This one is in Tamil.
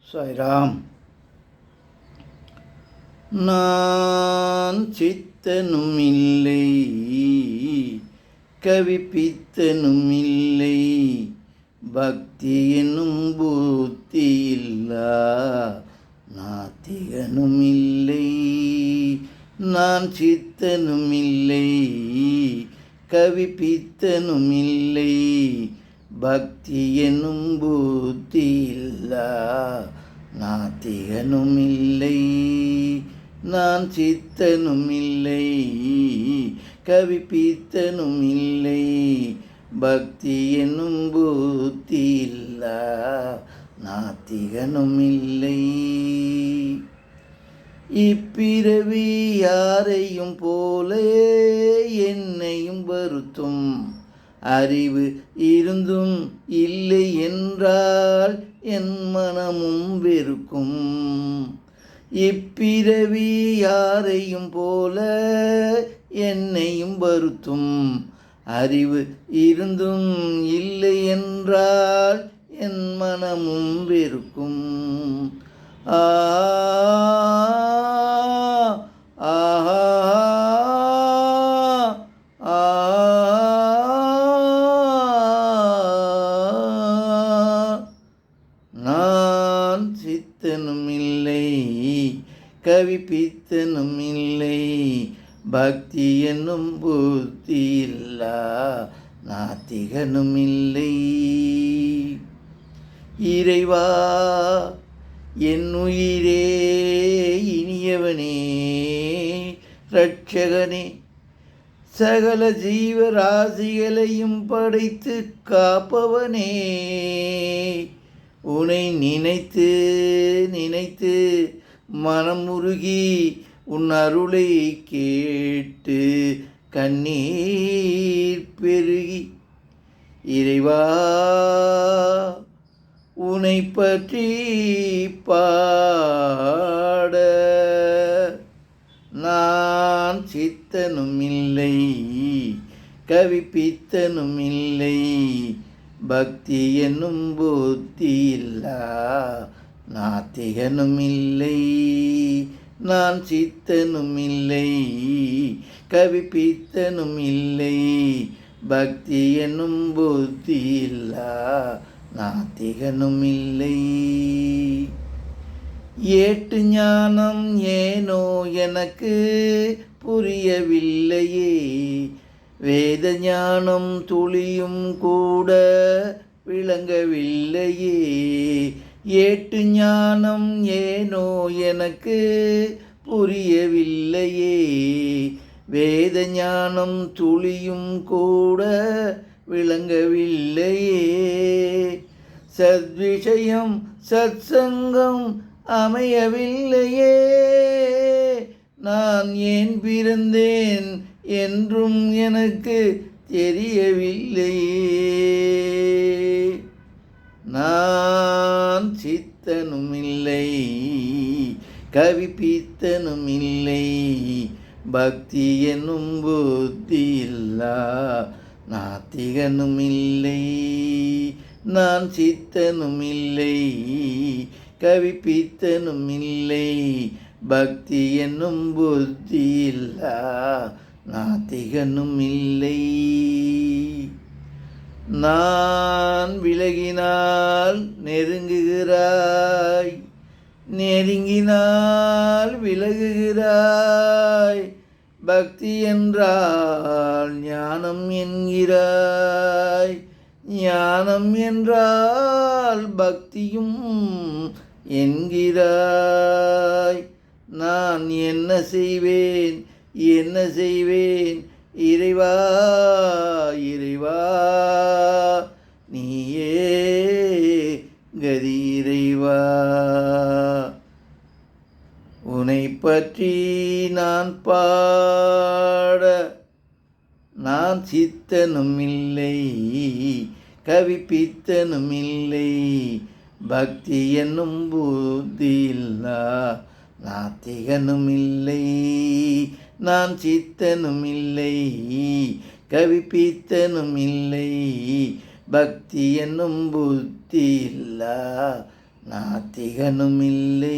சாய்ராம். நான் சித்தனும் இல்லை, கவிப்பித்தனும் இல்லை, பக்தி என்னும் புத்தி இல்லா நாத்திகனும் இல்லை. நான் சித்தனும் இல்லை, கவிப்பித்தனும் இல்லை, பக்தி என்னும் புத்தி இல்லா நாத்திகனும் இல்லை. நான் சித்தனும் இல்லை, கவிப்பித்தனும் இல்லை, பக்தி என்னும் புத்தி இல்லா நாத்திகனும் இல்லை. இப்பிறவி யாரையும் போல என்னையும் வருத்தும் அறிவு இருந்தும் இல்லை என்றால் என் மனமும் வெறுக்கும். இப்பிறவி யாரையும் போல என்னையும் வருத்தும் அறிவு இருந்தும் இல்லை என்றால் என் மனமும் வெறுக்கும். ஆ நான் சித்தனும் இல்லை, கவிப்பித்தனும் இல்லை, பக்தி என்னும் புத்தி இல்லா நாத்திகனும் இல்லை. இறைவா என் உயிரே இனியவனே, இரட்சகனே, சகல ஜீவராசிகளையும் படைத்து காப்பவனே, உன்னை நினைத்து நினைத்து மனமுருகி உன் அருளை கேட்டு கண்ணீர் பெருகி இறைவா உன்னை பற்றி பாட நான் சித்தனும் இல்லை, கவிப்பித்தனும் இல்லை, பக்தி என்னும் புத்தி இல்லா நாத்திகனும் இல்லை. நான் சித்தனும் இல்லை, கவிப்பித்தனும் இல்லை, பக்தி என்னும் புத்தி இல்லா நாத்திகனும் இல்லை. ஏட்டு ஞானம் ஏனோ எனக்கு புரியவில்லையே, வேத ஞானம் துளியும் கூட விளங்கவில்லையே. ஏட்டு ஞானம் ஏனோ எனக்கு புரியவில்லையே, வேத ஞானம் துளியும் கூட விளங்கவில்லையே. சத்விஷயம் சத்சங்கம் அமையவில்லையே, நான் ஏன் பிறந்தேன் என்றும் எனக்கு தெரியவில்லையே. நான் சித்தனும் இல்லை, கவிப்பித்தனும் இல்லை, பக்தி என்னும் புத்தி இல்லா நாத்திகனும் இல்லை. நான் சித்தனும் இல்லை, கவிப்பித்தனும் இல்லை, பக்தி என்னும் புத்தி இல்லா நாத்திகனும் இல்லை. நான் விலகினால் நெருங்குகிறாய், நெருங்கினால் விலகுகிறாய், பக்தி என்றால் ஞானம் என்கிறாய், ஞானம் என்றால் பக்தியும் என்கிறாய். நான் என்ன செய்வேன், என்ன செய்வேன் இறைவா, இறைவா நீயே கதி இறைவா. உன்னை பற்றி நான் பாட நான் சித்தனும் இல்லை, கவிப்பித்தனும் இல்லை, பக்தி என்னும் புத்தி இல்லா நாத்திகனும் இல்லை. நான் சித்தனும் இல்லை, கவிப்பித்தனும் இல்லை, பக்தி என்னும் புத்தி இல்லா நாத்திகனுமில்லை.